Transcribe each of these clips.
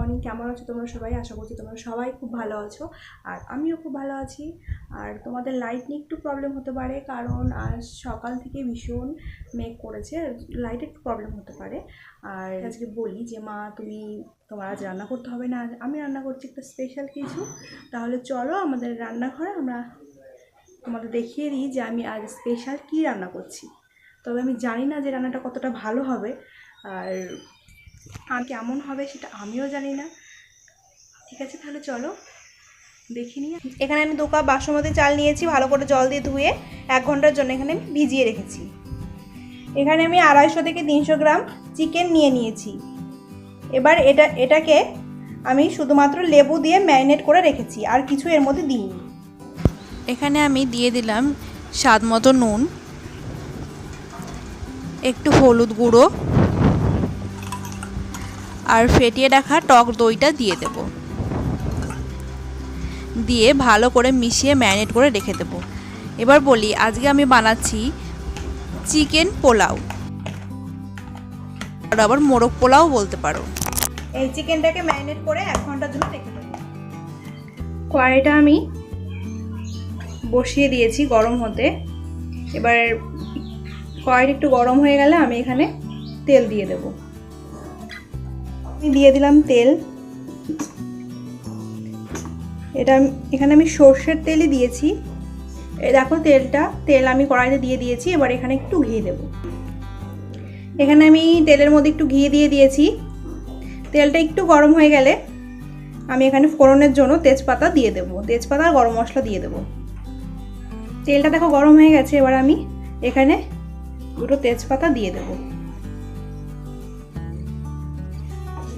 Morning. কেমন আছো তোমরা সবাই? আশা করছি তোমরা সবাই খুব ভালো আছো, আর আমিও খুব ভালো আছি। আর তোমাদের লাইট নিয়ে একটু প্রবলেম হতে পারে, কারণ আজ সকাল থেকে ভীষণ মেঘ করেছে, লাইটের একটু প্রবলেম হতে পারে। আর আজকে বলি যে মা তোমার আজ রান্না করতে হবে না, আমি রান্না করছি একটা স্পেশাল কিছু। তাহলে চলো আমাদের রান্নাঘরে আমরা তোমাদের দেখিয়ে দিই যে আমি আজ স্পেশাল কী রান্না করছি। তবে আমি জানি না যে রান্নাটা কতটা ভালো হবে আর কেমন হবে সেটা আমিও জানি না। ঠিক আছে, তাহলে চলো দেখে নিই। এখানে আমি 2 কাপ বাসমতি চাল নিয়েছি, ভালো করে জল দিয়ে ধুয়ে 1 ঘন্টার জন্য এখানে আমি ভিজিয়ে রেখেছি। এখানে আমি 250 থেকে 300 গ্রাম চিকেন নিয়েছি। এবার এটাকে আমি শুধুমাত্র লেবু দিয়ে ম্যারিনেট করে রেখেছি, আর কিছু এর মধ্যে দিইনি। এখানে আমি দিয়ে দিলাম স্বাদ মতো নুন, একটু হলুদ গুঁড়ো, আর ফেটিয়ে রাখা টক দইটা দিয়ে দেব। দিয়ে ভালো করে মিশিয়ে ম্যারিনেট করে রেখে দেব। এবার বলি, আজকে আমি বানাচ্ছি চিকেন পোলাও, আর আবার মোরগ পোলাও বলতে পারো। এই চিকেনটাকে ম্যারিনেট করে 1 ঘন্টার জন্য রেখে দেব। কড়াইটা আমি বসিয়ে দিয়েছি গরম হতে। এবার কড়াইটা একটু গরম হয়ে গেলে আমি এখানে তেল দিয়ে দেব। আমি দিয়ে দিলাম তেল। এখানে আমি সর্ষের তেলই দিয়েছি। এই দেখো তেল আমি কড়াইতে দিয়ে দিয়েছি। এবার এখানে একটু ঘি দেব। এখানে আমি তেলের মধ্যে একটু ঘি দিয়ে দিয়েছি। তেলটা একটু গরম হয়ে গেলে আমি এখানে ফোড়নের জন্য তেজপাতা দিয়ে দেব। তেজপাতা আর গরম মশলা দিয়ে দেব। তেলটা দেখো গরম হয়ে গেছে। এবার আমি এখানে 2টো তেজপাতা দিয়ে দেব।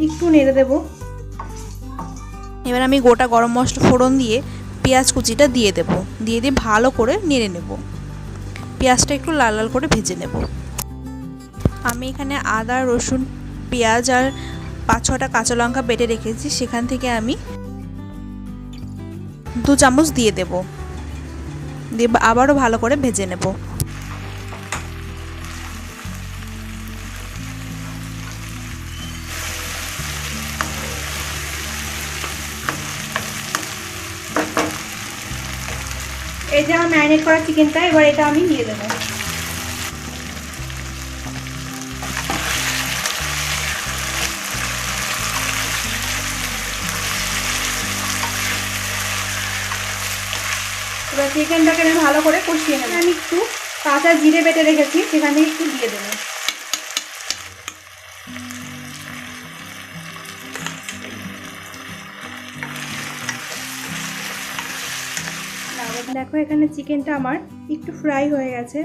একটু নেড়ে দেব। এবার আমি গোটা গরম মশলা ফোড়ন দিয়ে পেঁয়াজ কুচিটা দিয়ে দেব। দিয়ে ভালো করে নেড়ে নেব। পেঁয়াজটা একটু লাল লাল করে ভেজে নেব। আমি এখানে আদা, রসুন, পেঁয়াজ আর 5-6টা কাঁচা লঙ্কা বেটে রেখেছি, সেখান থেকে আমি 2 চামচ দিয়ে দেব। দিয়ে আবারও ভালো করে ভেজে নেব। এই যে আমার ম্যারিনেট করা চিকেনটা, এবার এটা আমি দিয়ে দেবো। এবার চিকেনটাকে আমি ভালো করে কষিয়ে নেব। আমি একটু কাঁচা জিরে বেটে রেখেছি, সেখানে একটু দিয়ে দেবো। দেখো এখানে চিকেনটা আমার একটু ফ্রাই হয়ে গেছে।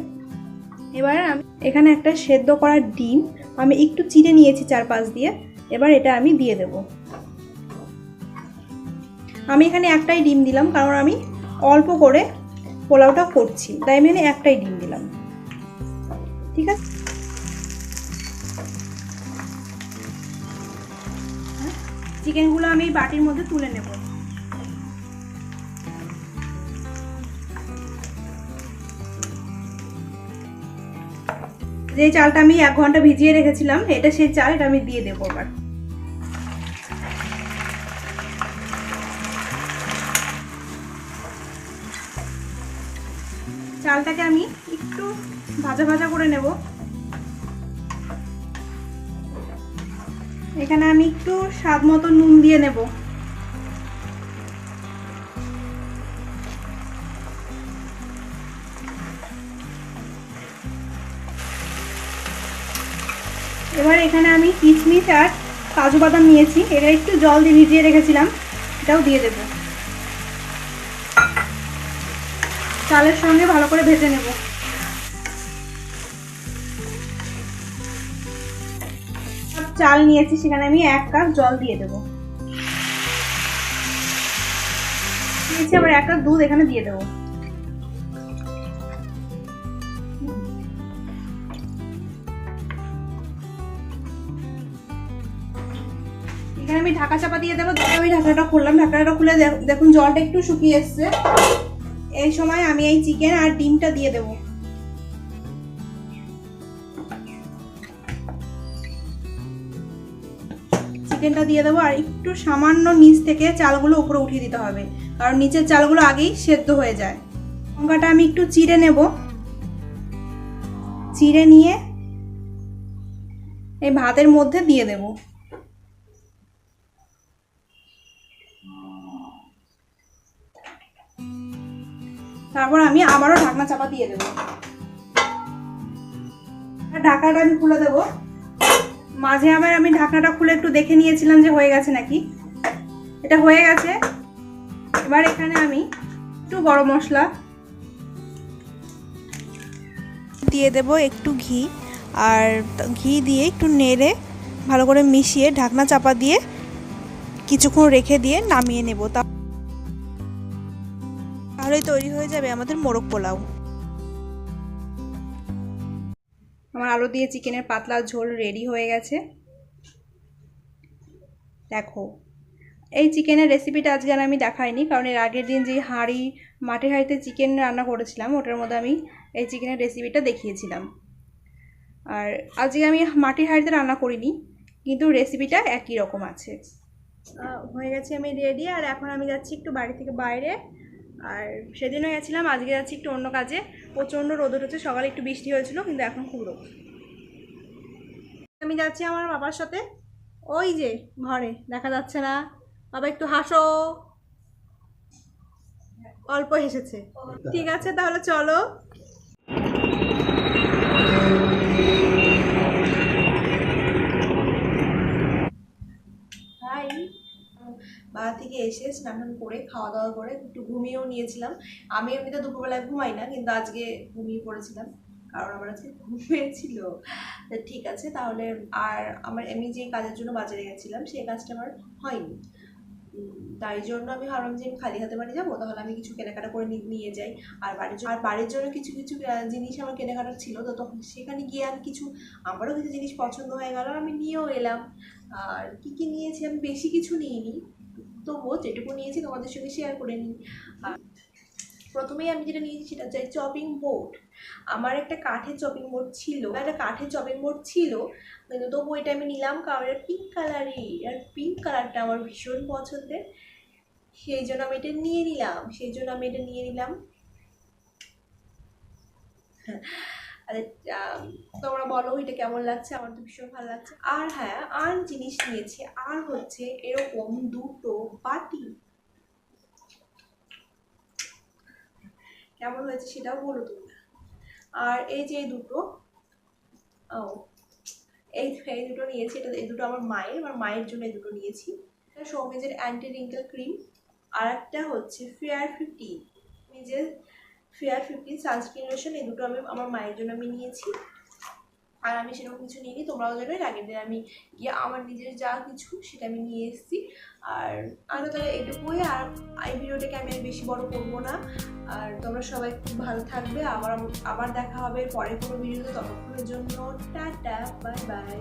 এবার আমি এখানে একটা সেদ্ধ করা ডিম আমি একটু চিড়ে নিয়েছি 4-5 দিয়ে। এবার এটা আমি দিয়ে দেব। আমি এখানে একটাই ডিম দিলাম, কারণ আমি অল্প করে পোলাওটা করছি, তাই আমি এখানে একটাই ডিম দিলাম। ঠিক আছে, চিকেনগুলো আমি বাটির মধ্যে তুলে নেব। যে চালটা আমি 1 ঘন্টা ভিজিয়ে রেখেছিলাম, এটা সেই চাল, এটা আমি দিয়ে দেবো। এবার চালটাকে আমি একটু ভাজা ভাজা করে নেব। এখানে আমি একটু স্বাদ মতো নুন দিয়ে নেব। এবার এখানে আমি কিশমিশ আর কাজু বাদাম নিয়েছি, এটা একটু জল দিয়ে ভিজিয়ে রেখেছিলাম, এটাও দিয়ে দেব। চালের সঙ্গে ভালো করে ভেজে নেব। চাল নিয়েছি, সেখানে আমি 1 কাপ জল দিয়ে দেব। নিয়েছি আবার 1 কাপ দুধ এখানে দিয়ে দেব। এখানে আমি ঢাকা চাপা দিয়ে দেবো। আমি ঢাকাটা খুললাম। ঢাকাটা খুলে দেখুন জলটা একটু শুকিয়ে এসছে। এই সময় আমি এই চিকেন আর ডিমটা দিয়ে দেবো। চিকেনটা দিয়ে দেবো আর একটু সামান্য নিচ থেকে চালগুলো উপরে উঠিয়ে দিতে হবে, কারণ নিচের চালগুলো আগেই সেদ্ধ হয়ে যায়। লঙ্কাটা আমি একটু চিড়ে নেব, চিড়ে নিয়ে এই ভাতের মধ্যে দিয়ে দেব। তারপর আমি আবারও ঢাকনা চাপা দিয়ে দেবো। ঢাকনাটা আমি খুলে দেবো। মাঝে আবার আমি ঢাকনাটা খুলে একটু দেখে নিয়েছিলাম যে হয়ে গেছে নাকি। এটা হয়ে গেছে। এবার এখানে আমি একটু গরম মশলা দিয়ে দেব, একটু ঘি, আর ঘি দিয়ে একটু নেড়ে ভালো করে মিশিয়ে ঢাকনা চাপা দিয়ে কিছুক্ষণ রেখে দিয়ে নামিয়ে নেব। তাহলেই তৈরি হয়ে যাবে আমাদের মোরগ পোলাও। আমার আলু দিয়ে চিকেনের পাতলা ঝোল রেডি হয়ে গেছে। দেখো, এই চিকেনের রেসিপিটা আজকে আর আমি দেখাইনি, কারণ এর আগের দিন যে মাটির হাঁড়িতে চিকেন রান্না করেছিলাম ওটার মধ্যে আমি এই চিকেনের রেসিপিটা দেখিয়েছিলাম। আর আজকে আমি মাটির হাঁড়িতে রান্না করিনি, কিন্তু রেসিপিটা একই রকম আছে। হয়ে গেছে আমি রেডি। আর এখন আমি যাচ্ছি একটু বাড়ি থেকে বাইরে। আর সেদিনও গেছিলাম, আজকে যাচ্ছি একটু অন্য কাজে। প্রচণ্ড রোদ উঠেছে, সকালে একটু বৃষ্টি হয়েছিল, কিন্তু এখন খুব রোদ। আমি যাচ্ছি আমার বাবার সাথে, ওই যে ঘরে দেখা যাচ্ছে না। বাবা একটু হাসো। অল্প হেসেছে। ঠিক আছে, তাহলে চলো। হাই। বাড়ি থেকে এসে স্নান করে খাওয়া দাওয়া করে একটু ঘুমিয়েও নিয়েছিলাম। আমি এমনিতে দুপুরবেলায় ঘুমাই না, কিন্তু আজকে ঘুমিয়ে পড়েছিলাম কারণ আমার আজকে ঘুম পেয়েছিল। ঠিক আছে, তাহলে আর আমি যে কাজের জন্য বাজারে গেছিলাম সেই কাজটা আমার হয়নি। তাই জন্য আমি ভাবলাম যে আমি খালি হাতে বাড়ি যাবো, তাহলে আমি কিছু কেনাকাটা করে নিয়ে যাই। আর বাড়ির জন্য কিছু কিছু জিনিস আমার কেনাকাটা ছিল, তো তখন সেখানে গিয়ে আমি আমারও কিছু জিনিস পছন্দ হয়ে গেল, আমি নিয়েও এলাম। আর কী কী নিয়েছি, আমি বেশি কিছু নিইনি, তবুও যেটুকু নিয়েছি তোমাদের সঙ্গে শেয়ার করে নিই। প্রথমেই আমি যেটা নিয়েছি সেটা হচ্ছে চপিং বোর্ড। আমার একটা কাঠের চপিং বোর্ড ছিল, কিন্তু তবু এটা আমি নিলাম কারণ এটা পিঙ্ক কালারই, আর পিঙ্ক কালারটা আমার ভীষণ পছন্দের। সেই জন্য আমি এটা নিয়ে নিলাম। তোমরা বলো এটা কেমন লাগছে? আমার তো ভীষণ ভালো লাগছে। আর হ্যাঁ, আর জিনিস নিয়েছি, আর হচ্ছে এরকম দুটো বাটি। কেমন হয়েছে সেটাও বলো তোমরা। আর এই যে দুটো এই দুটো নিয়েছি, এই দুটো আমার মায়ের জন্য এই দুটো নিয়েছি। এটা সৌমেজের অ্যান্টি রিঙ্কেল ক্রিম, আর একটা হচ্ছে ফেয়ার 50 সানস্ক্রিন লোশন। এই দুটো আমি আমার মায়ের জন্য আমি নিয়েছি। আর আমি সেরকম কিছু নিইনি, তোমরাও জানো আগের দিন আমি গিয়ে আমার নিজের যা কিছু সেটা আমি নিয়ে এসেছি। আর তাহলে এটুকুই। আর এই ভিডিওটাকে আমি বেশি বড় করবো না। আর তোমরা সবাই খুব ভালো থাকবে। আবার দেখা হবে পরের কোনো ভিডিওতে। ততক্ষণের জন্য টাটা, বাই বাই।